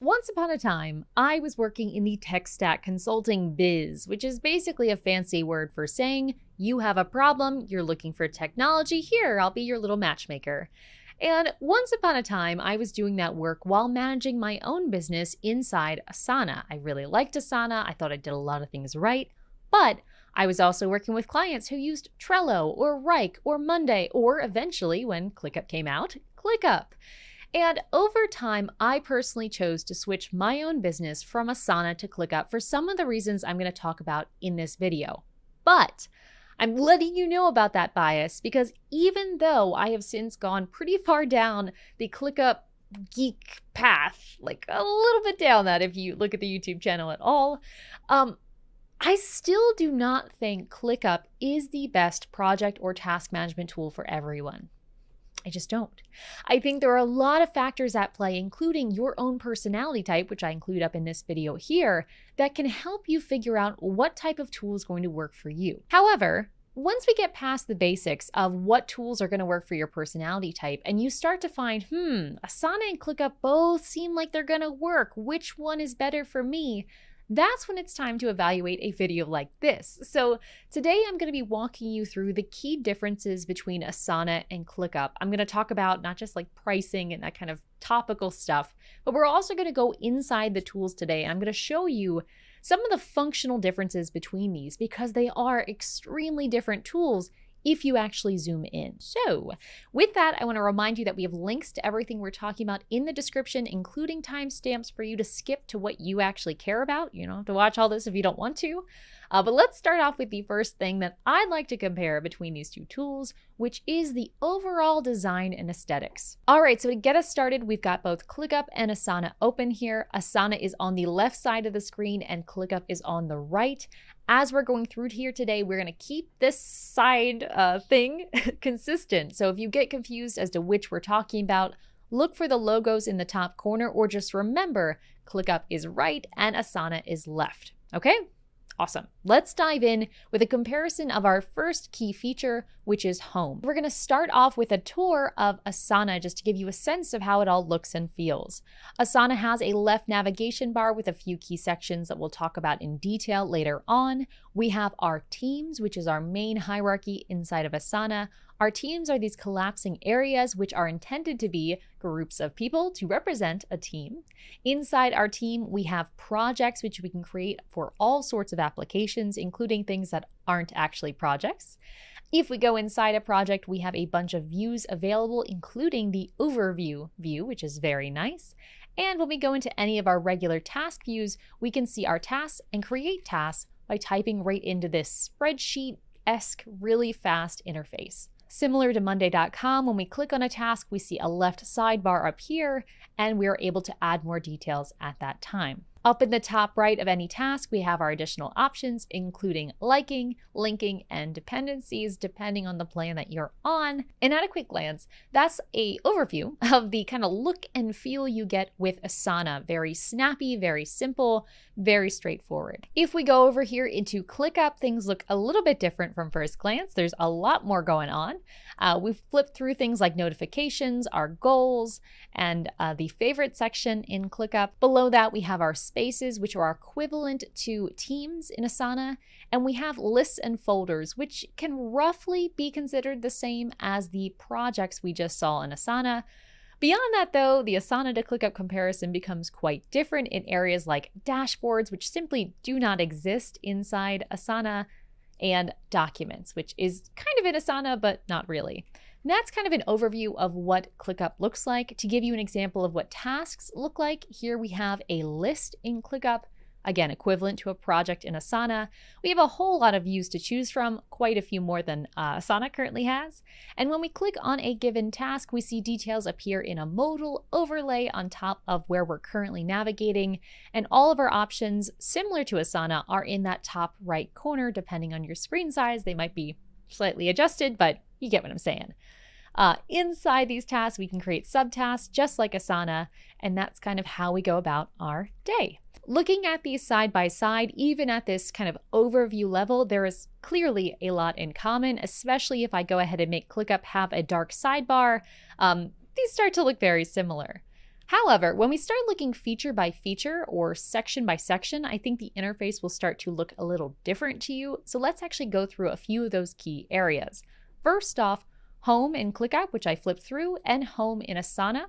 Once upon a time, I was working in the tech stack consulting biz, which is basically a fancy word for saying, you have a problem, you're looking for technology, here, I'll be your little matchmaker. And once upon a time, I was doing that work while managing my own business inside Asana. I really liked Asana, I thought I did a lot of things right, but I was also working with clients who used Trello or Rike or Monday, or eventually, when ClickUp came out, ClickUp. And over time, I personally chose to switch my own business from Asana to ClickUp for some of the reasons I'm going to talk about in this video. But I'm letting you know about that bias because even though I have since gone pretty far down the ClickUp geek path, like a little bit down that if you look at the YouTube channel at all, I still do not think ClickUp is the best project or task management tool for everyone. I just don't. I think there are a lot of factors at play, including your own personality type, which I include up in this video here, that can help you figure out what type of tool is going to work for you. However, once we get past the basics of what tools are going to work for your personality type, and you start to find, Asana and ClickUp both seem like they're going to work. Which one is better for me? That's when it's time to evaluate a video like this. So today I'm going to be walking you through the key differences between Asana and ClickUp. I'm going to talk about not just like pricing and that kind of topical stuff, but we're also going to go inside the tools today. And I'm going to show you some of the functional differences between these because they are extremely different tools if you actually zoom in. So with that, I want to remind you that we have links to everything we're talking about in the description, including timestamps for you to skip to what you actually care about. You don't have to watch all this if you don't want to. But let's start off with the first thing that I'd like to compare between these two tools, which is the overall design and aesthetics. All right, so to get us started, we've got both ClickUp and Asana open here. Asana is on the left side of the screen and ClickUp is on the right. As we're going through here today, we're going to keep this side thing consistent. So if you get confused as to which we're talking about, look for the logos in the top corner or just remember ClickUp is right and Asana is left. Okay? Awesome. Let's dive in with a comparison of our first key feature, which is home. We're going to start off with a tour of Asana just to give you a sense of how it all looks and feels. Asana has a left navigation bar with a few key sections that we'll talk about in detail later on. We have our teams, which is our main hierarchy inside of Asana. Our teams are these collapsing areas which are intended to be groups of people to represent a team. Inside our team, we have projects which we can create for all sorts of applications, including things that aren't actually projects. If we go inside a project, we have a bunch of views available, including the Overview view, which is very nice. And when we go into any of our regular task views, we can see our tasks and create tasks by typing right into this spreadsheet-esque, really fast interface. Similar to Monday.com, when we click on a task, we see a left sidebar up here, and we are able to add more details at that time. Up in the top right of any task, we have our additional options, including liking, linking, and dependencies, depending on the plan that you're on. And at a quick glance, that's an overview of the kind of look and feel you get with Asana. Very snappy, very simple, very straightforward. If we go over here into ClickUp, things look a little bit different from first glance. There's a lot more going on. We've flipped through things like notifications, our goals, and the favorite section in ClickUp. Below that, we have our spaces, which are equivalent to teams in Asana, and we have lists and folders, which can roughly be considered the same as the projects we just saw in Asana. Beyond that, though, the Asana to ClickUp comparison becomes quite different in areas like dashboards, which simply do not exist inside Asana, and documents, which is kind of in Asana, but not really. And that's kind of an overview of what ClickUp looks like. To give you an example of what tasks look like, here we have a list in ClickUp, again, equivalent to a project in Asana. We have a whole lot of views to choose from, quite a few more than Asana currently has. And when we click on a given task, we see details appear in a modal overlay on top of where we're currently navigating. And all of our options, similar to Asana, are in that top right corner. Depending on your screen size, they might be slightly adjusted, but you get what I'm saying. Inside these tasks, we can create subtasks just like Asana, and that's kind of how we go about our day. Looking at these side by side, even at this kind of overview level, there is clearly a lot in common, especially if I go ahead and make ClickUp have a dark sidebar. These start to look very similar. However, when we start looking feature by feature or section by section, I think the interface will start to look a little different to you. So let's actually go through a few of those key areas. First off, Home in ClickUp, which I flipped through, and Home in Asana.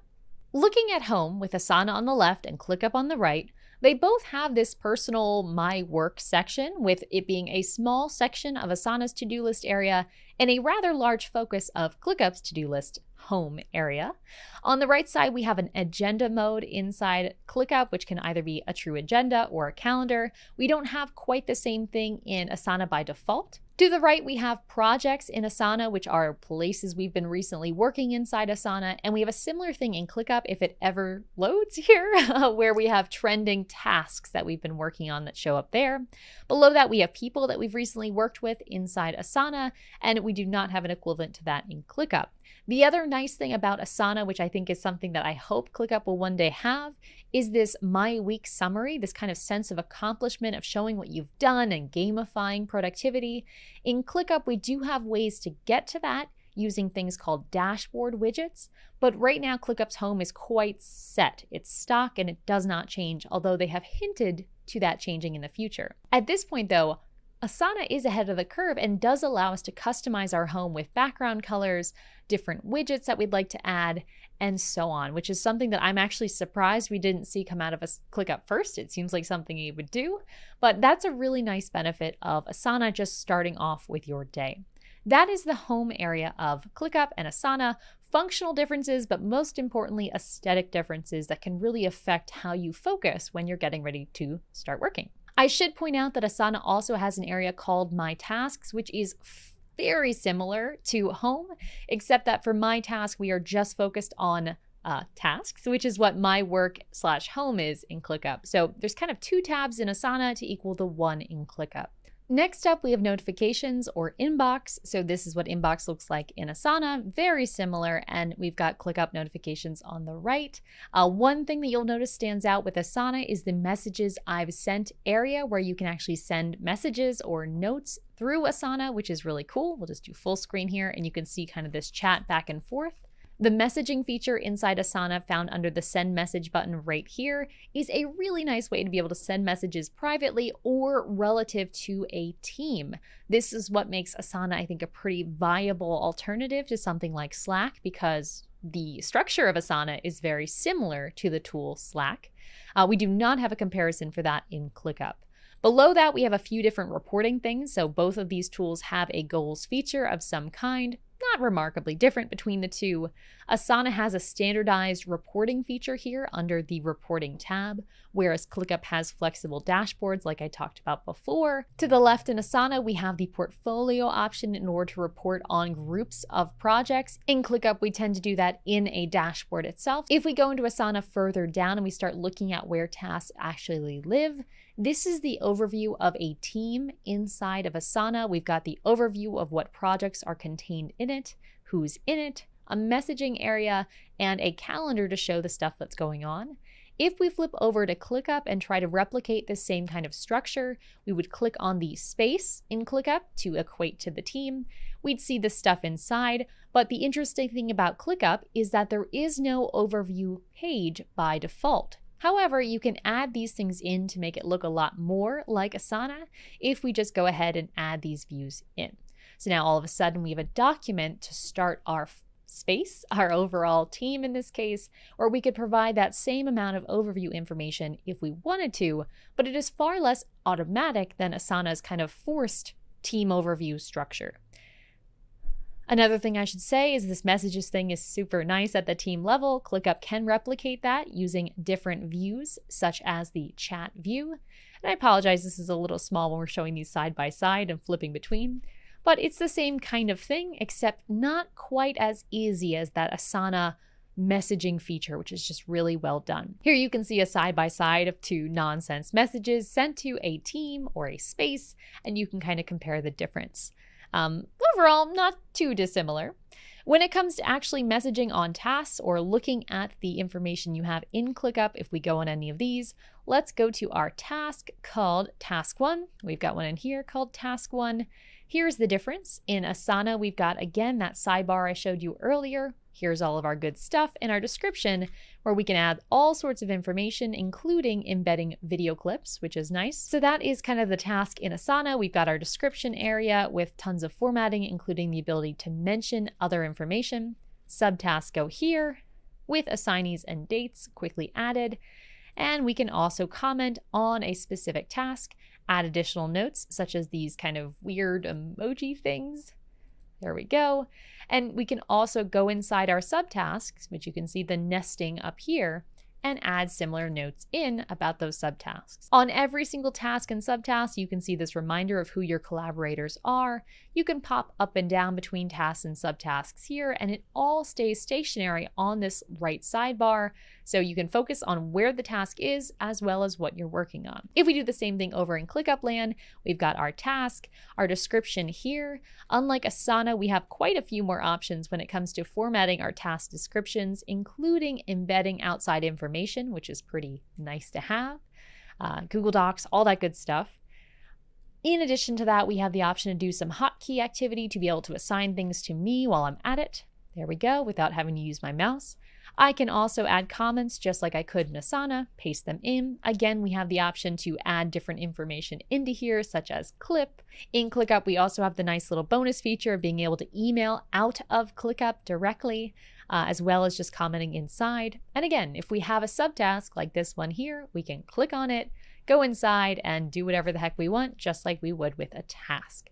Looking at Home with Asana on the left and ClickUp on the right, they both have this personal My Work section, with it being a small section of Asana's to-do list area and a rather large focus of ClickUp's to-do list home area. On the right side, we have an agenda mode inside ClickUp, which can either be a true agenda or a calendar. We don't have quite the same thing in Asana by default. To the right, we have projects in Asana, which are places we've been recently working inside Asana. And we have a similar thing in ClickUp, if it ever loads here, where we have trending tasks that we've been working on that show up there. Below that, we have people that we've recently worked with inside Asana, and we do not have an equivalent to that in ClickUp. The other nice thing about Asana, which I think is something that I hope ClickUp will one day have, is this My Week summary, this kind of sense of accomplishment of showing what you've done and gamifying productivity. In ClickUp, we do have ways to get to that using things called dashboard widgets, but right now ClickUp's home is quite set. It's stock and it does not change, although they have hinted to that changing in the future. At this point though, Asana is ahead of the curve and does allow us to customize our home with background colors, different widgets that we'd like to add, and so on, which is something that I'm actually surprised we didn't see come out of ClickUp first. It seems like something you would do, but that's a really nice benefit of Asana just starting off with your day. That is the home area of ClickUp and Asana. Functional differences, but most importantly, aesthetic differences that can really affect how you focus when you're getting ready to start working. I should point out that Asana also has an area called My Tasks, which is very similar to Home, except that for My Task, we are just focused on tasks, which is what My Work/Home is in ClickUp. So there's kind of two tabs in Asana to equal the one in ClickUp. Next up, we have notifications or inbox. So this is what inbox looks like in Asana, very similar, and we've got ClickUp notifications on the right. One thing that you'll notice stands out with Asana is the messages I've sent area, where you can actually send messages or notes through Asana, which is really cool. We'll just do full screen here and you can see kind of this chat back and forth. The messaging feature inside Asana, found under the send message button right here, is a really nice way to be able to send messages privately or relative to a team. This is what makes Asana, I think, a pretty viable alternative to something like Slack, because the structure of Asana is very similar to the tool Slack. We do not have a comparison for that in ClickUp. Below that, we have a few different reporting things. So both of these tools have a goals feature of some kind. Not remarkably different between the two. Asana has a standardized reporting feature here under the reporting tab, whereas ClickUp has flexible dashboards like I talked about before. To the left in Asana, we have the portfolio option in order to report on groups of projects. In ClickUp, we tend to do that in a dashboard itself. If we go into Asana further down and we start looking at where tasks actually live, this is the overview of a team inside of Asana. We've got the overview of what projects are contained in it, who's in it, a messaging area, and a calendar to show the stuff that's going on. If we flip over to ClickUp and try to replicate this same kind of structure, we would click on the space in ClickUp to equate to the team. We'd see the stuff inside, but the interesting thing about ClickUp is that there is no overview page by default. However, you can add these things in to make it look a lot more like Asana if we just go ahead and add these views in. So now all of a sudden we have a document to start our space, our overall team in this case, where we could provide that same amount of overview information if we wanted to, but it is far less automatic than Asana's kind of forced team overview structure. Another thing I should say is this messages thing is super nice at the team level. ClickUp can replicate that using different views, such as the chat view. And I apologize, this is a little small when we're showing these side by side and flipping between, but it's the same kind of thing, except not quite as easy as that Asana messaging feature, which is just really well done. Here you can see a side by side of two nonsense messages sent to a team or a space, and you can kind of compare the difference. Overall, not too dissimilar. When it comes to actually messaging on tasks or looking at the information you have in ClickUp, if we go on any of these, let's go to our task called Task 1. We've got one in here called Task 1. Here's the difference. In Asana, we've got, again, that sidebar I showed you earlier. Here's all of our good stuff in our description where we can add all sorts of information, including embedding video clips, which is nice. So that is kind of the task in Asana. We've got our description area with tons of formatting, including the ability to mention other information. Subtasks go here with assignees and dates quickly added. And we can also comment on a specific task, add additional notes, such as these kind of weird emoji things. There we go. And we can also go inside our subtasks, which you can see the nesting up here, and add similar notes in about those subtasks. On every single task and subtask, you can see this reminder of who your collaborators are. You can pop up and down between tasks and subtasks here, and it all stays stationary on this right sidebar, so you can focus on where the task is as well as what you're working on. If we do the same thing over in ClickUp land, we've got our task, our description here. Unlike Asana, we have quite a few more options when it comes to formatting our task descriptions, including embedding outside information, which is pretty nice to have. Google Docs, all that good stuff. In addition to that, we have the option to do some hotkey activity to be able to assign things to me while I'm at it. There we go, without having to use my mouse. I can also add comments just like I could in Asana, paste them in. Again, we have the option to add different information into here, such as clip. In ClickUp, we also have the nice little bonus feature of being able to email out of ClickUp directly, as well as just commenting inside. And again, if we have a subtask like this one here, we can click on it, go inside, and do whatever the heck we want, just like we would with a task.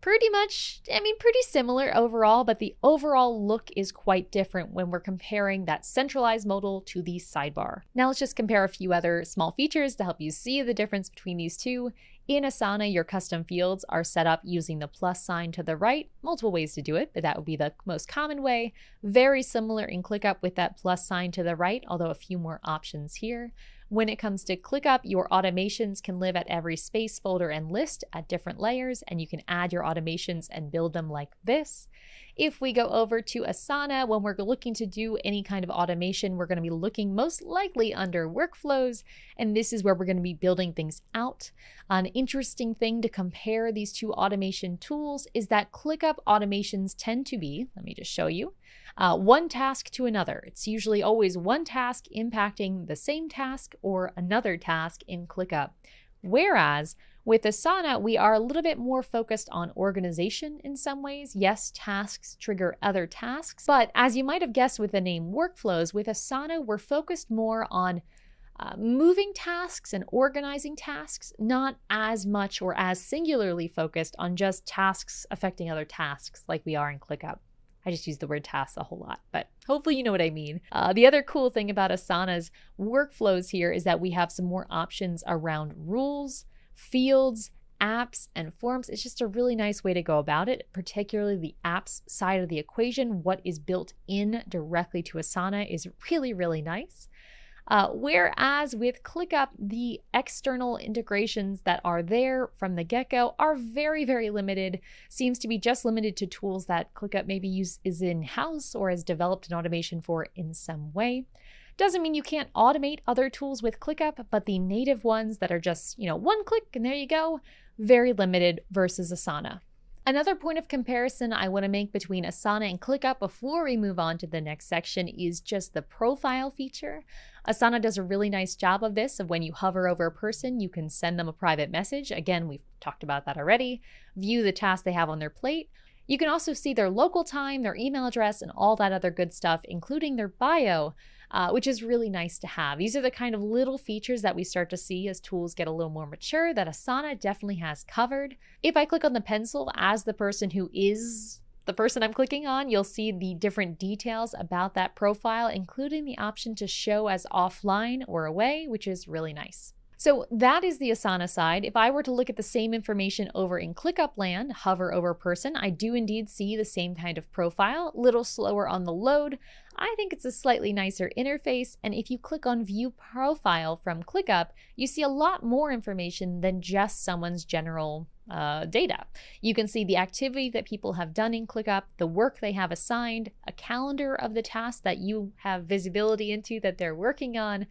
Pretty much, pretty similar overall, but the overall look is quite different when we're comparing that centralized modal to the sidebar. Now let's just compare a few other small features to help you see the difference between these two. In Asana, your custom fields are set up using the plus sign to the right. Multiple ways to do it, but that would be the most common way. Very similar in ClickUp with that plus sign to the right, although a few more options here. When it comes to ClickUp, your automations can live at every space, folder, and list at different layers, and you can add your automations and build them like this. If we go over to Asana, when we're looking to do any kind of automation, we're going to be looking most likely under workflows, and this is where we're going to be building things out. An interesting thing to compare these two automation tools is that ClickUp automations tend to be, let me just show you, one task to another. It's usually always one task impacting the same task or another task in ClickUp. Whereas with Asana, we are a little bit more focused on organization in some ways. Yes, tasks trigger other tasks, but as you might have guessed with the name workflows, with Asana, we're focused more on moving tasks and organizing tasks, not as much or as singularly focused on just tasks affecting other tasks like we are in ClickUp. I just use the word tasks a whole lot, but hopefully you know what I mean. The other cool thing about Asana's workflows here is that we have some more options around rules, fields, apps, and forms. It's just a really nice way to go about it, particularly the apps side of the equation. What is built in directly to Asana is really, really nice. Whereas with ClickUp, the external integrations that are there from the get-go are very, very limited. Seems to be just limited to tools that ClickUp maybe is in-house or has developed an automation for in some way. Doesn't mean you can't automate other tools with ClickUp, but the native ones that are just, one click and there you go, very limited versus Asana. Another point of comparison I want to make between Asana and ClickUp before we move on to the next section is just the profile feature. Asana does a really nice job of this, of when you hover over a person, you can send them a private message. Again, we've talked about that already. View the tasks they have on their plate. You can also see their local time, their email address, and all that other good stuff, including their bio, which is really nice to have. These are the kind of little features that we start to see as tools get a little more mature that Asana definitely has covered. If I click on the pencil as the person who is the person I'm clicking on, you'll see the different details about that profile, including the option to show as offline or away, which is really nice. So that is the Asana side. If I were to look at the same information over in ClickUp land, hover over a person, I do indeed see the same kind of profile, a little slower on the load. I think it's a slightly nicer interface, and if you click on View Profile from ClickUp, you see a lot more information than just someone's general data. You can see the activity that people have done in ClickUp, the work they have assigned, a calendar of the tasks that you have visibility into that they're working on,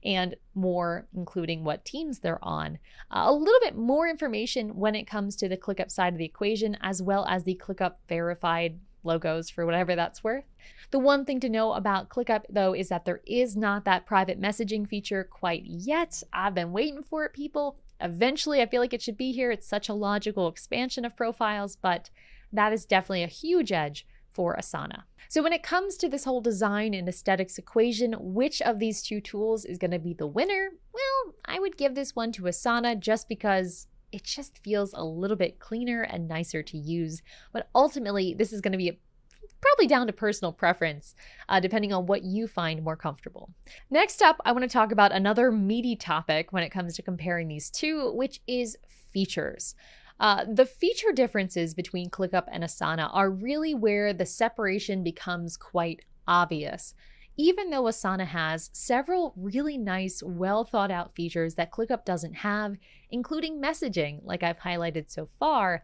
and more, including what teams they're on. A little bit more information when it comes to the ClickUp side of the equation, as well as the ClickUp verified logos for whatever that's worth. The one thing to know about ClickUp, though, is that there is not that private messaging feature quite yet. I've been waiting for it, people. Eventually, I feel like it should be here. It's such a logical expansion of profiles, but that is definitely a huge edge for Asana. So when it comes to this whole design and aesthetics equation, which of these two tools is going to be the winner? Well, I would give this one to Asana just because it just feels a little bit cleaner and nicer to use. But ultimately, this is going to be probably down to personal preference, depending on what you find more comfortable. Next up, I want to talk about another meaty topic when it comes to comparing these two, which is features. The feature differences between ClickUp and Asana are really where the separation becomes quite obvious. Even though Asana has several really nice, well thought out features that ClickUp doesn't have, including messaging, like I've highlighted so far,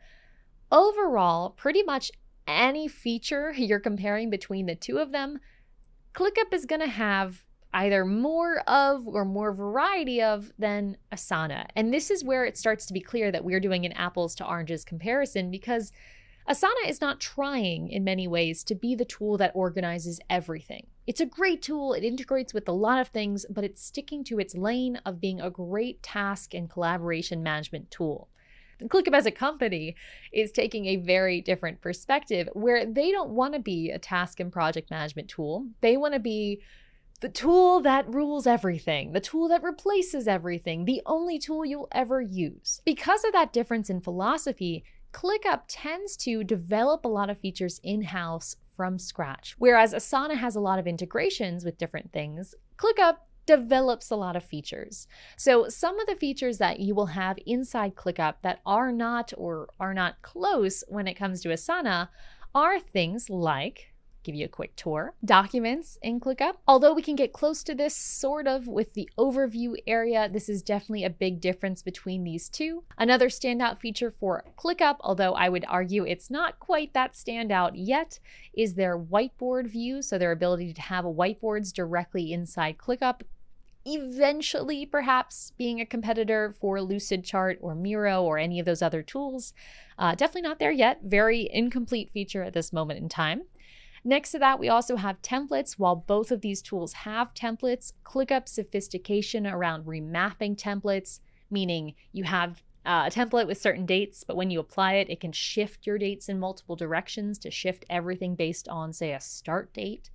overall, pretty much any feature you're comparing between the two of them, ClickUp is going to have either more of or more variety of than Asana. And this is where it starts to be clear that we're doing an apples to oranges comparison, because Asana is not trying in many ways to be the tool that organizes everything. It's a great tool, it integrates with a lot of things, but it's sticking to its lane of being a great task and collaboration management tool. And ClickUp as a company is taking a very different perspective where they don't want to be a task and project management tool. They want to be the tool that rules everything, the tool that replaces everything, the only tool you'll ever use. Because of that difference in philosophy, ClickUp tends to develop a lot of features in-house from scratch. Whereas Asana has a lot of integrations with different things, ClickUp develops a lot of features. So some of the features that you will have inside ClickUp that are not close when it comes to Asana are things like, give you a quick tour, documents in ClickUp. Although we can get close to this sort of with the overview area, this is definitely a big difference between these two. Another standout feature for ClickUp, although I would argue it's not quite that standout yet, is their whiteboard view. So their ability to have whiteboards directly inside ClickUp, eventually perhaps being a competitor for Lucidchart or Miro or any of those other tools. Definitely not there yet. Very incomplete feature at this moment in time. Next to that, we also have templates. While both of these tools have templates, ClickUp's sophistication around remapping templates, meaning you have a template with certain dates, but when you apply it, it can shift your dates in multiple directions to shift everything based on, say, a start date.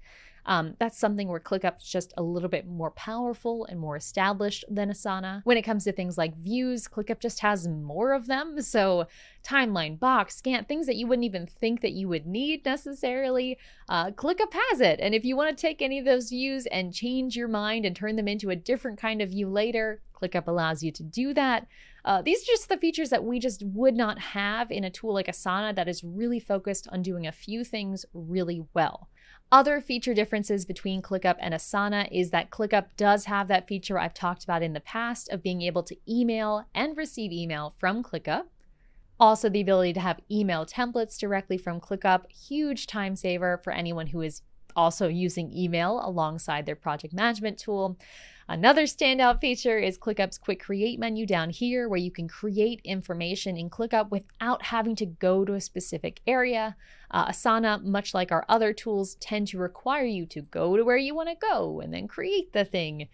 That's something where ClickUp's just a little bit more powerful and more established than Asana. When it comes to things like views, ClickUp just has more of them. So timeline, box, scan, things that you wouldn't even think that you would need necessarily, ClickUp has it. And if you want to take any of those views and change your mind and turn them into a different kind of view later, ClickUp allows you to do that. These are just the features that we just would not have in a tool like Asana that is really focused on doing a few things really well. Other feature differences between ClickUp and Asana is that ClickUp does have that feature I've talked about in the past of being able to email and receive email from ClickUp. Also, the ability to have email templates directly from ClickUp, huge time saver for anyone who is also using email alongside their project management tool. Another standout feature is ClickUp's Quick Create menu down here, where you can create information in ClickUp without having to go to a specific area. Asana, much like our other tools, tend to require you to go to where you want to go and then create the thing.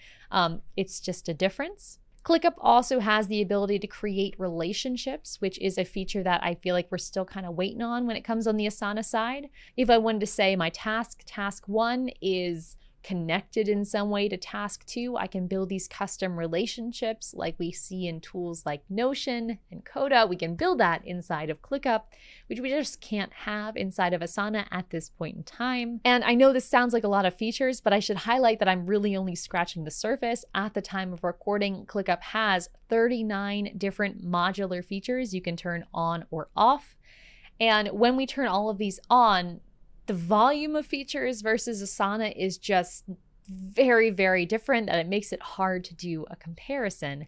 It's just a difference. ClickUp also has the ability to create relationships, which is a feature that I feel like we're still kind of waiting on when it comes on the Asana side. If I wanted to say my task 1 is connected in some way to task 2, I can build these custom relationships like we see in tools like Notion and Coda. We can build that inside of ClickUp, which we just can't have inside of Asana at this point in time. And I know this sounds like a lot of features, but I should highlight that I'm really only scratching the surface. At the time of recording, ClickUp has 39 different modular features you can turn on or off. And when we turn all of these on, the volume of features versus Asana is just very, very different, and it makes it hard to do a comparison.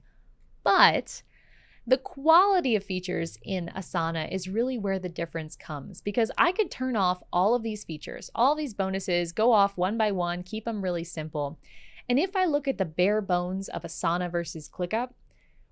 But the quality of features in Asana is really where the difference comes, because I could turn off all of these features, all these bonuses, go off one by one, keep them really simple. And if I look at the bare bones of Asana versus ClickUp,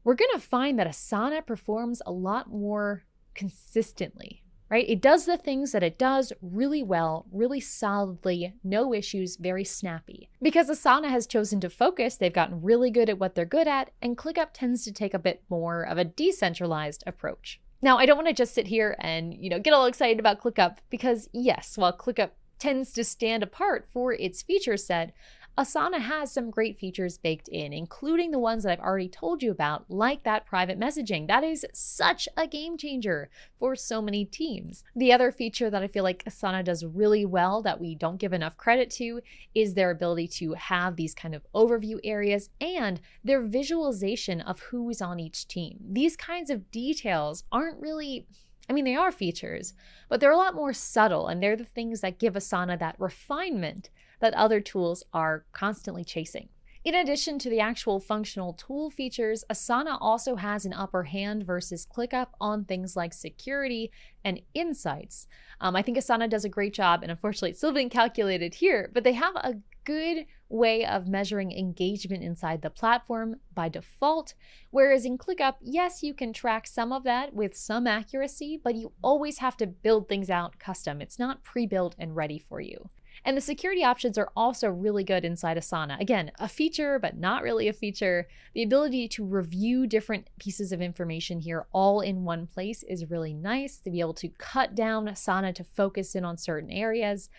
we're going to find that Asana performs a lot more consistently. right? It does the things that it does really well, really solidly, no issues, very snappy. Because Asana has chosen to focus, they've gotten really good at what they're good at, and ClickUp tends to take a bit more of a decentralized approach. Now, I don't want to just sit here and, get all excited about ClickUp because yes, while ClickUp tends to stand apart for its feature set, Asana has some great features baked in, including the ones that I've already told you about, like that private messaging. That is such a game changer for so many teams. The other feature that I feel like Asana does really well that we don't give enough credit to is their ability to have these kind of overview areas and their visualization of who's on each team. These kinds of details aren't really, they are features, but they're a lot more subtle, and they're the things that give Asana that refinement that other tools are constantly chasing. In addition to the actual functional tool features, Asana also has an upper hand versus ClickUp on things like security and insights. I think Asana does a great job, and unfortunately it's still being calculated here, but they have a good way of measuring engagement inside the platform by default, whereas in ClickUp, yes, you can track some of that with some accuracy, but you always have to build things out custom. It's not pre-built and ready for you. And the security options are also really good inside Asana. Again, a feature, but not really a feature. The ability to review different pieces of information here all in one place is really nice, to be able to cut down Asana to focus in on certain areas.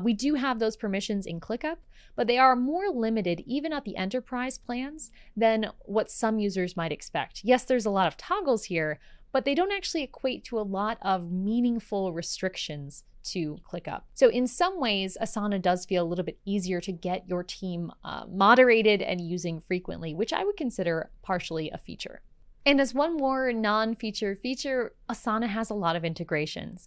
We do have those permissions in ClickUp, but they are more limited even at the enterprise plans than what some users might expect. Yes, there's a lot of toggles here, but they don't actually equate to a lot of meaningful restrictions to ClickUp. So in some ways, Asana does feel a little bit easier to get your team moderated and using frequently, which I would consider partially a feature. And as one more non-feature feature, Asana has a lot of integrations.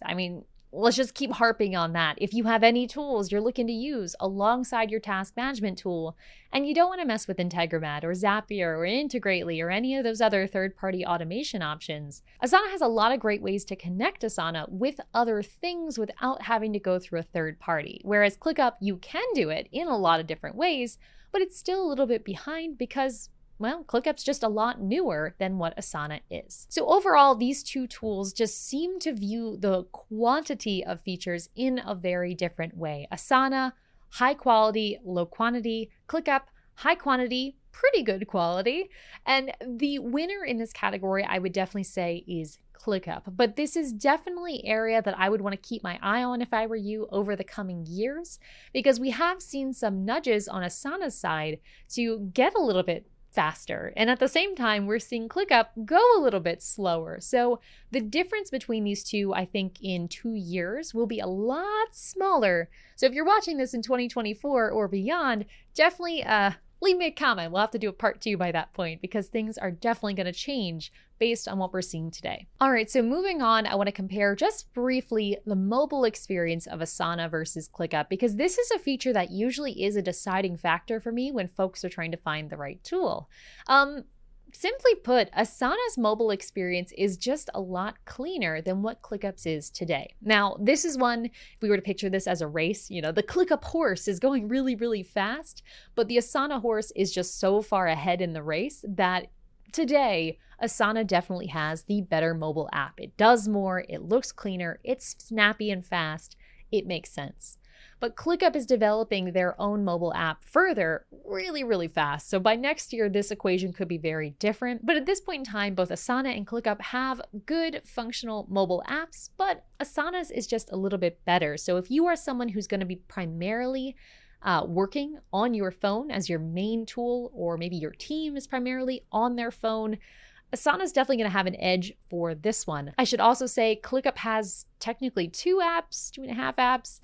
Let's just keep harping on that. If you have any tools you're looking to use alongside your task management tool, and you don't want to mess with Integromat or Zapier or Integrately or any of those other third-party automation options, Asana has a lot of great ways to connect Asana with other things without having to go through a third party. Whereas ClickUp, you can do it in a lot of different ways, but it's still a little bit behind because ClickUp's just a lot newer than what Asana is. So overall, these two tools just seem to view the quantity of features in a very different way. Asana, high quality, low quantity. ClickUp, high quantity, pretty good quality. And the winner in this category, I would definitely say, is ClickUp. But this is definitely an area that I would want to keep my eye on if I were you over the coming years, because we have seen some nudges on Asana's side to get a little bit faster. And at the same time, we're seeing ClickUp go a little bit slower. So the difference between these two, I think in 2 years will be a lot smaller. So if you're watching this in 2024 or beyond, definitely leave me a comment. We'll have to do a part 2 by that point because things are definitely going to change based on what we're seeing today. All right, so moving on, I want to compare just briefly the mobile experience of Asana versus ClickUp, because this is a feature that usually is a deciding factor for me when folks are trying to find the right tool. Simply put, Asana's mobile experience is just a lot cleaner than what ClickUp's is today. Now, this is one, if we were to picture this as a race, the ClickUp horse is going really, really fast, but the Asana horse is just so far ahead in the race that today, Asana definitely has the better mobile app. It does more, it looks cleaner, it's snappy and fast, it makes sense. But ClickUp is developing their own mobile app further really, really fast. So by next year, this equation could be very different. But at this point in time, both Asana and ClickUp have good functional mobile apps, but Asana's is just a little bit better. So if you are someone who's going to be primarily working on your phone as your main tool, or maybe your team is primarily on their phone, Asana is definitely going to have an edge for this one. I should also say ClickUp has technically 2.5 apps.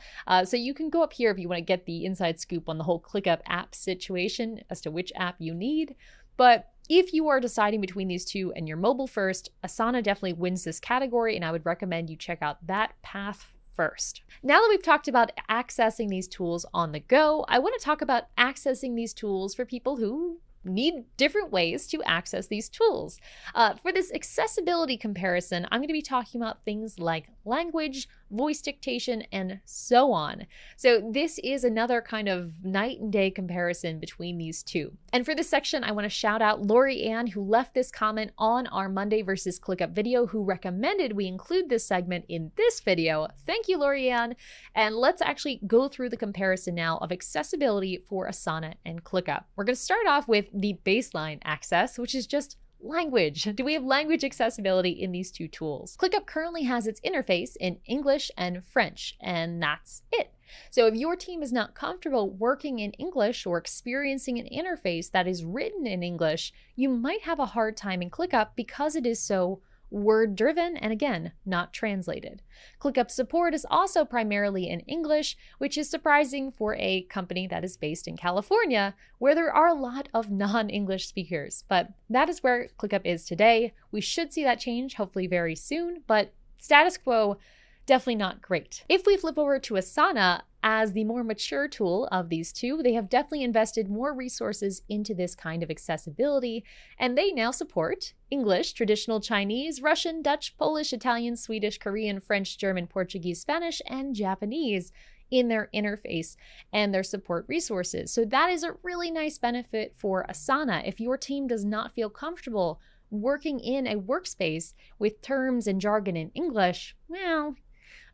So you can go up here if you want to get the inside scoop on the whole ClickUp app situation as to which app you need. But if you are deciding between these two and you're mobile first, Asana definitely wins this category, and I would recommend you check out that path first. Now that we've talked about accessing these tools on the go, I want to talk about accessing these tools for people who need different ways to access these tools. For this accessibility comparison, I'm going to be talking about things like language, voice dictation, and so on. So this is another kind of night and day comparison between these two. And for this section, I want to shout out Lori Ann, who left this comment on our Monday versus ClickUp video, who recommended we include this segment in this video. Thank you, Lori Ann. And let's actually go through the comparison now of accessibility for Asana and ClickUp. We're going to start off with the baseline access, which is just language. Do we have language accessibility in these two tools? ClickUp currently has its interface in English and French, and that's it. So if your team is not comfortable working in English or experiencing an interface that is written in English, you might have a hard time in ClickUp because it is so word-driven and, again, not translated. ClickUp support is also primarily in English, which is surprising for a company that is based in California, where there are a lot of non-English speakers. But that is where ClickUp is today. We should see that change, hopefully very soon, but status quo, definitely not great. If we flip over to Asana, as the more mature tool of these two, they have definitely invested more resources into this kind of accessibility, and they now support English, traditional Chinese, Russian, Dutch, Polish, Italian, Swedish, Korean, French, German, Portuguese, Spanish, and Japanese in their interface and their support resources. So that is a really nice benefit for Asana. If your team does not feel comfortable working in a workspace with terms and jargon in English, well,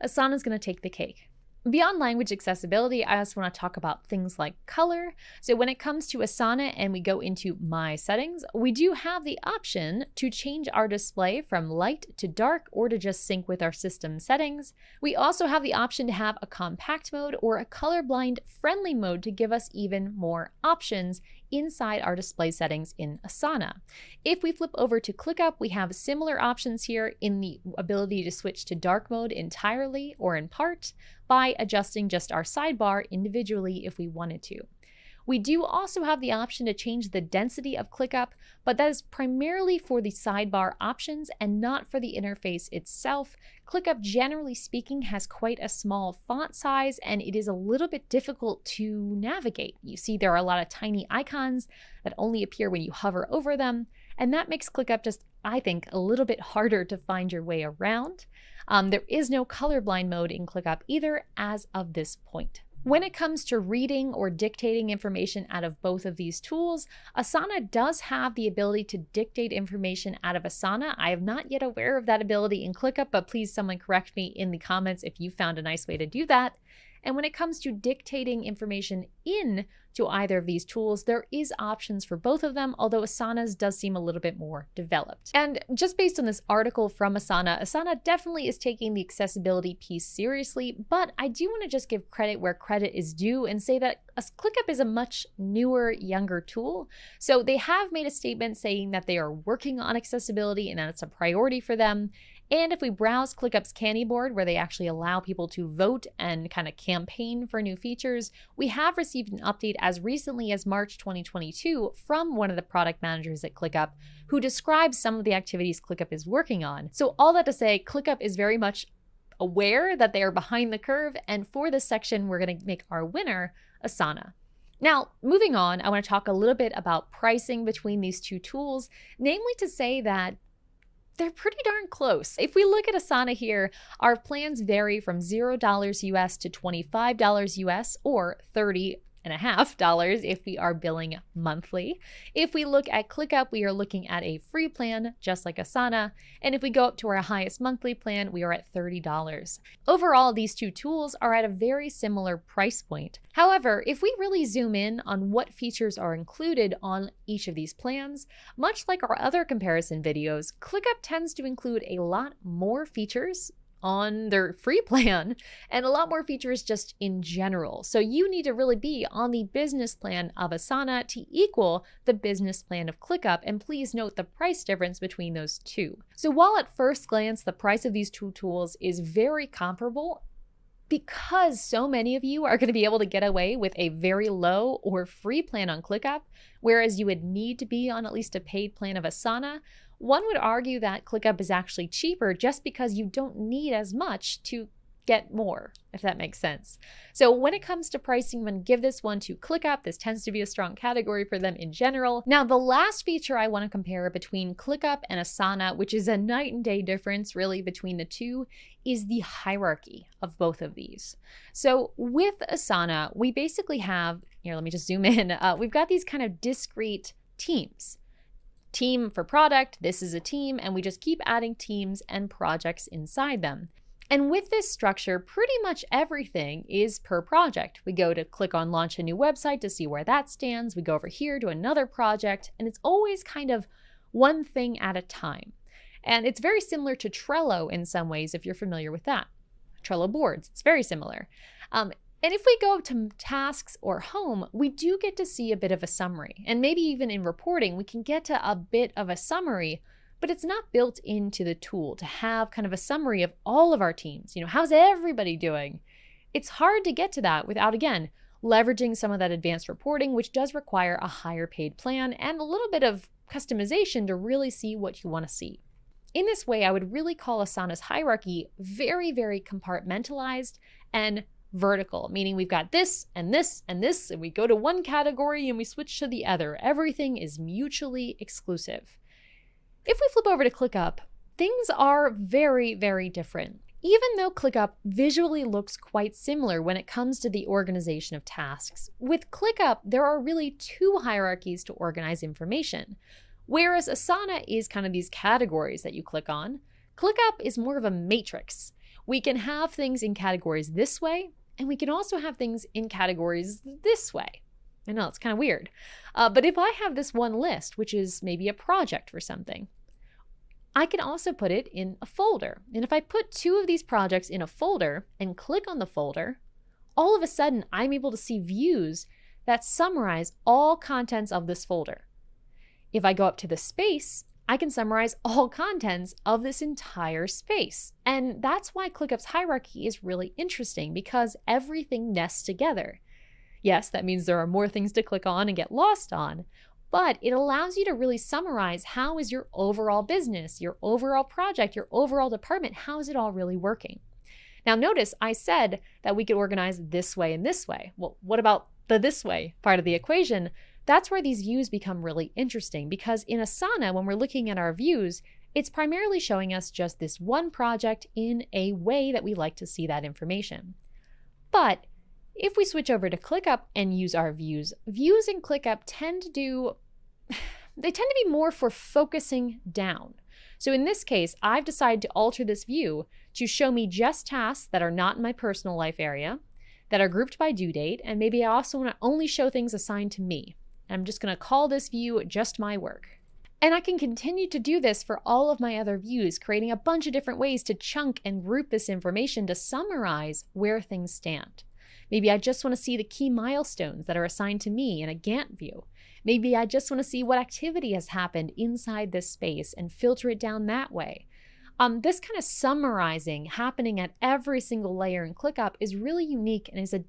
Asana's going to take the cake. Beyond language accessibility, I also want to talk about things like color. So when it comes to Asana and we go into My Settings, we do have the option to change our display from light to dark or to just sync with our system settings. We also have the option to have a compact mode or a colorblind friendly mode to give us even more options inside our display settings in Asana. If we flip over to ClickUp, we have similar options here in the ability to switch to dark mode entirely or in part by adjusting just our sidebar individually if we wanted to. We do also have the option to change the density of ClickUp, but that is primarily for the sidebar options and not for the interface itself. ClickUp, generally speaking, has quite a small font size, and it is a little bit difficult to navigate. You see there are a lot of tiny icons that only appear when you hover over them, and that makes ClickUp just, I think, a little bit harder to find your way around. There is no colorblind mode in ClickUp either as of this point. When it comes to reading or dictating information out of both of these tools, Asana does have the ability to dictate information out of Asana. I am not yet aware of that ability in ClickUp, but please someone correct me in the comments if you found a nice way to do that. And when it comes to dictating information in to either of these tools, there is options for both of them, although Asana's does seem a little bit more developed. And just based on this article from Asana, Asana definitely is taking the accessibility piece seriously, but I do want to just give credit where credit is due and say that ClickUp is a much newer, younger tool. So they have made a statement saying that they are working on accessibility and that it's a priority for them. And if we browse ClickUp's Candy Board, where they actually allow people to vote and kind of campaign for new features, we have received an update as recently as March 2022 from one of the product managers at ClickUp, who describes some of the activities ClickUp is working on. So all that to say, ClickUp is very much aware that they are behind the curve, and for this section, we're going to make our winner Asana. Now, moving on, I want to talk a little bit about pricing between these two tools, namely to say that they're pretty darn close. If we look at Asana here, our plans vary from $0 US to $25 US or $30.50 if we are billing monthly. If we look at ClickUp, we are looking at a free plan, just like Asana. And if we go up to our highest monthly plan, we are at $30. Overall, these two tools are at a very similar price point. However, if we really zoom in on what features are included on each of these plans, much like our other comparison videos, ClickUp tends to include a lot more features on their free plan and a lot more features just in general. So you need to really be on the business plan of Asana to equal the business plan of ClickUp, and please note the price difference between those two. So while at first glance the price of these two tools is very comparable, because so many of you are going to be able to get away with a very low or free plan on ClickUp, whereas you would need to be on at least a paid plan of Asana, one would argue that ClickUp is actually cheaper just because you don't need as much to get more, if that makes sense. So when it comes to pricing, I'm going to give this one to ClickUp. This tends to be a strong category for them in general. Now, the last feature I want to compare between ClickUp and Asana, which is a night and day difference really between the two, is the hierarchy of both of these. So with Asana, we basically have, here, let me just zoom in. We've got these kind of discrete teams. Team for product, this is a team, and we just keep adding teams and projects inside them. And with this structure, pretty much everything is per project. We go to click on launch a new website to see where that stands. We go over here to another project, and it's always kind of one thing at a time. And it's very similar to Trello in some ways, if you're familiar with that. Trello boards, it's very similar. And if we go to tasks or home, we do get to see a bit of a summary. And maybe even in reporting, we can get to a bit of a summary, but it's not built into the tool to have kind of a summary of all of our teams. How's everybody doing? It's hard to get to that without, again, leveraging some of that advanced reporting, which does require a higher paid plan and a little bit of customization to really see what you want to see. In this way, I would really call Asana's hierarchy very, very compartmentalized and vertical, meaning we've got this and this and this, and we go to one category and we switch to the other. Everything is mutually exclusive. If we flip over to ClickUp, things are very, very different. Even though ClickUp visually looks quite similar when it comes to the organization of tasks, with ClickUp, there are really two hierarchies to organize information. Whereas Asana is kind of these categories that you click on, ClickUp is more of a matrix. We can have things in categories this way, and we can also have things in categories this way. I know, it's kind of weird. But if I have this one list, which is maybe a project for something, I can also put it in a folder. And if I put two of these projects in a folder and click on the folder, all of a sudden I'm able to see views that summarize all contents of this folder. If I go up to the space, I can summarize all contents of this entire space. And that's why ClickUp's hierarchy is really interesting, because everything nests together. Yes, that means there are more things to click on and get lost on, but it allows you to really summarize how is your overall business, your overall project, your overall department, how is it all really working? Now notice I said that we could organize this way and this way. Well, what about the this way part of the equation? That's where these views become really interesting, because in Asana, when we're looking at our views, it's primarily showing us just this one project in a way that we like to see that information. But if we switch over to ClickUp and use our views, views in ClickUp tend to be more for focusing down. So in this case, I've decided to alter this view to show me just tasks that are not in my personal life area, that are grouped by due date, and maybe I also want to only show things assigned to me. I'm just going to call this view just my work. And I can continue to do this for all of my other views, creating a bunch of different ways to chunk and group this information to summarize where things stand. Maybe I just want to see the key milestones that are assigned to me in a Gantt view. Maybe I just want to see what activity has happened inside this space and filter it down that way. This kind of summarizing happening at every single layer in ClickUp is really unique and is a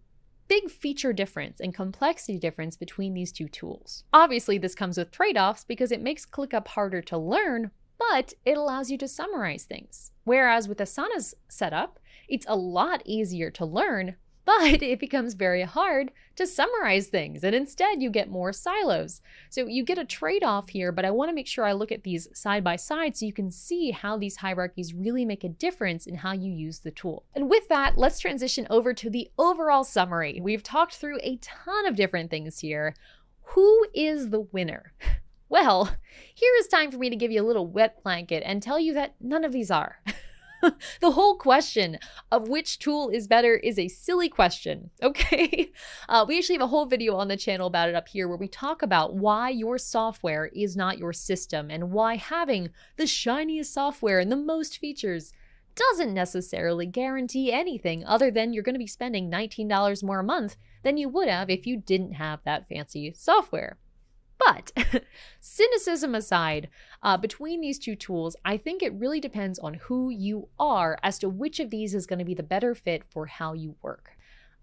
big feature difference and complexity difference between these two tools. Obviously, this comes with trade-offs because it makes ClickUp harder to learn, but it allows you to summarize things. Whereas with Asana's setup, it's a lot easier to learn, but it becomes very hard to summarize things, and instead you get more silos. So you get a trade-off here, but I want to make sure I look at these side by side so you can see how these hierarchies really make a difference in how you use the tool. And with that, let's transition over to the overall summary. We've talked through a ton of different things here. Who is the winner? Well, here is time for me to give you a little wet blanket and tell you that none of these are. The whole question of which tool is better is a silly question, okay? We actually have a whole video on the channel about it up here where we talk about why your software is not your system and why having the shiniest software and the most features doesn't necessarily guarantee anything other than you're going to be spending $19 more a month than you would have if you didn't have that fancy software. But cynicism aside, between these two tools, I think it really depends on who you are as to which of these is going to be the better fit for how you work.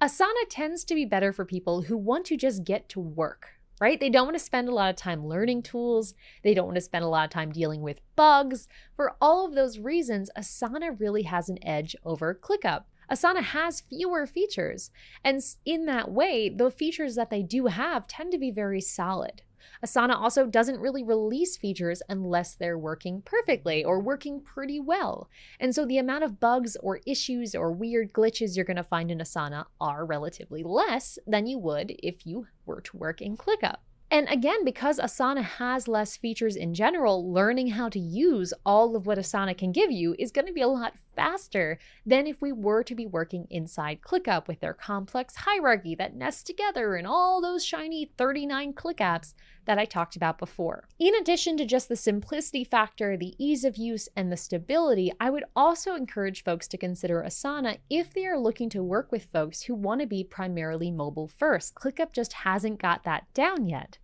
Asana tends to be better for people who want to just get to work, right? They don't want to spend a lot of time learning tools. They don't want to spend a lot of time dealing with bugs. For all of those reasons, Asana really has an edge over ClickUp. Asana has fewer features, and in that way, the features that they do have tend to be very solid. Asana also doesn't really release features unless they're working perfectly or working pretty well. And so the amount of bugs or issues or weird glitches you're going to find in Asana are relatively less than you would if you were to work in ClickUp. And again, because Asana has less features in general, learning how to use all of what Asana can give you is going to be a lot faster than if we were to be working inside ClickUp with their complex hierarchy that nests together and all those shiny 39 Click apps that I talked about before. In addition to just the simplicity factor, the ease of use, and the stability, I would also encourage folks to consider Asana if they are looking to work with folks who want to be primarily mobile first. ClickUp just hasn't got that down yet.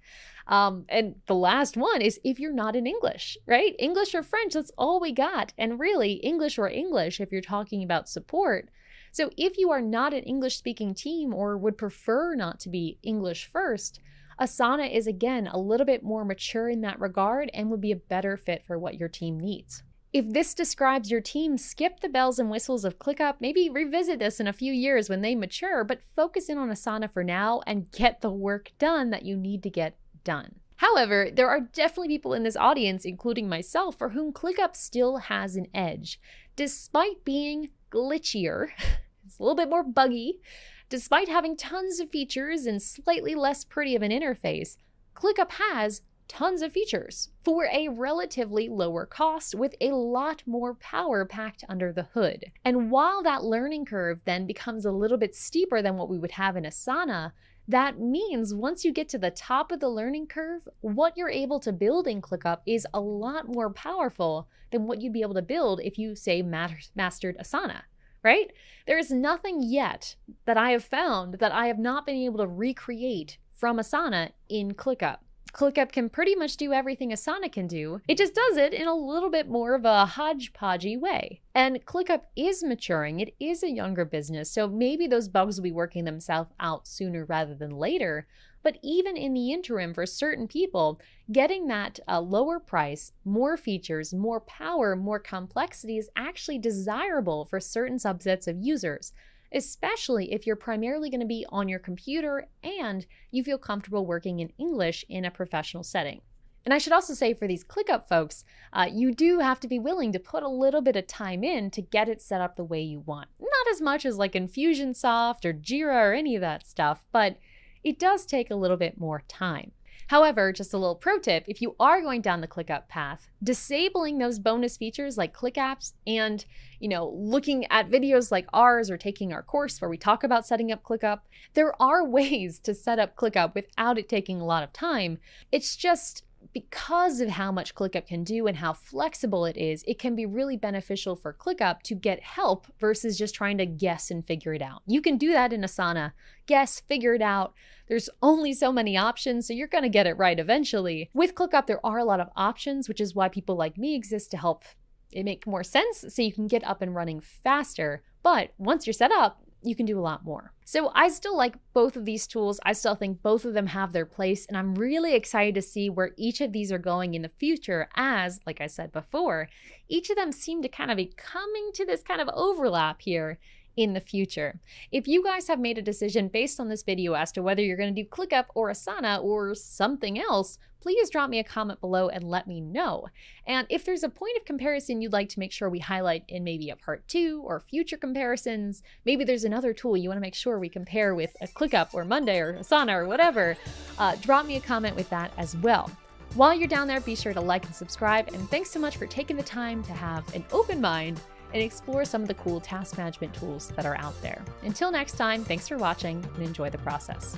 And the last one is if you're not in English, right? English or French, that's all we got. And really, English or English if you're talking about support. So if you are not an English-speaking team or would prefer not to be English first, Asana is, again, a little bit more mature in that regard and would be a better fit for what your team needs. If this describes your team, skip the bells and whistles of ClickUp, maybe revisit this in a few years when they mature, but focus in on Asana for now and get the work done that you need to get done. However, there are definitely people in this audience, including myself, for whom ClickUp still has an edge. Despite being glitchier, it's a little bit more buggy, despite having tons of features and slightly less pretty of an interface, ClickUp has tons of features for a relatively lower cost with a lot more power packed under the hood. And while that learning curve then becomes a little bit steeper than what we would have in Asana, that means once you get to the top of the learning curve, what you're able to build in ClickUp is a lot more powerful than what you'd be able to build if you, say, mastered Asana. Right? There is nothing yet that I have found that I have not been able to recreate from Asana in ClickUp. ClickUp can pretty much do everything Asana can do. It just does it in a little bit more of a hodgepodgey way. And ClickUp is maturing. It is a younger business, so maybe those bugs will be working themselves out sooner rather than later. But even in the interim, for certain people, getting that lower price, more features, more power, more complexity is actually desirable for certain subsets of users, especially if you're primarily going to be on your computer and you feel comfortable working in English in a professional setting. And I should also say for these ClickUp folks, you do have to be willing to put a little bit of time in to get it set up the way you want. Not as much as like Infusionsoft or Jira or any of that stuff, but it does take a little bit more time. However, just a little pro tip, if you are going down the ClickUp path, disabling those bonus features like Click apps and, looking at videos like ours or taking our course where we talk about setting up ClickUp, there are ways to set up ClickUp without it taking a lot of time. It's just because of how much ClickUp can do and how flexible it is, it can be really beneficial for ClickUp to get help versus just trying to guess and figure it out. You can do that in Asana, guess, figure it out. There's only so many options, so you're going to get it right eventually. With ClickUp, there are a lot of options, which is why people like me exist to help it make more sense so you can get up and running faster. But once you're set up, you can do a lot more. So I still like both of these tools. I still think both of them have their place, and I'm really excited to see where each of these are going in the future as, like I said before, each of them seem to kind of be coming to this kind of overlap here in the future. If you guys have made a decision based on this video as to whether you're going to do ClickUp or Asana or something else, please drop me a comment below and let me know. And if there's a point of comparison you'd like to make sure we highlight in maybe a part 2 or future comparisons, maybe there's another tool you want to make sure we compare with a ClickUp or Monday or Asana or whatever, drop me a comment with that as well. While you're down there, be sure to like and subscribe, and thanks so much for taking the time to have an open mind and explore some of the cool task management tools that are out there. Until next time, thanks for watching and enjoy the process.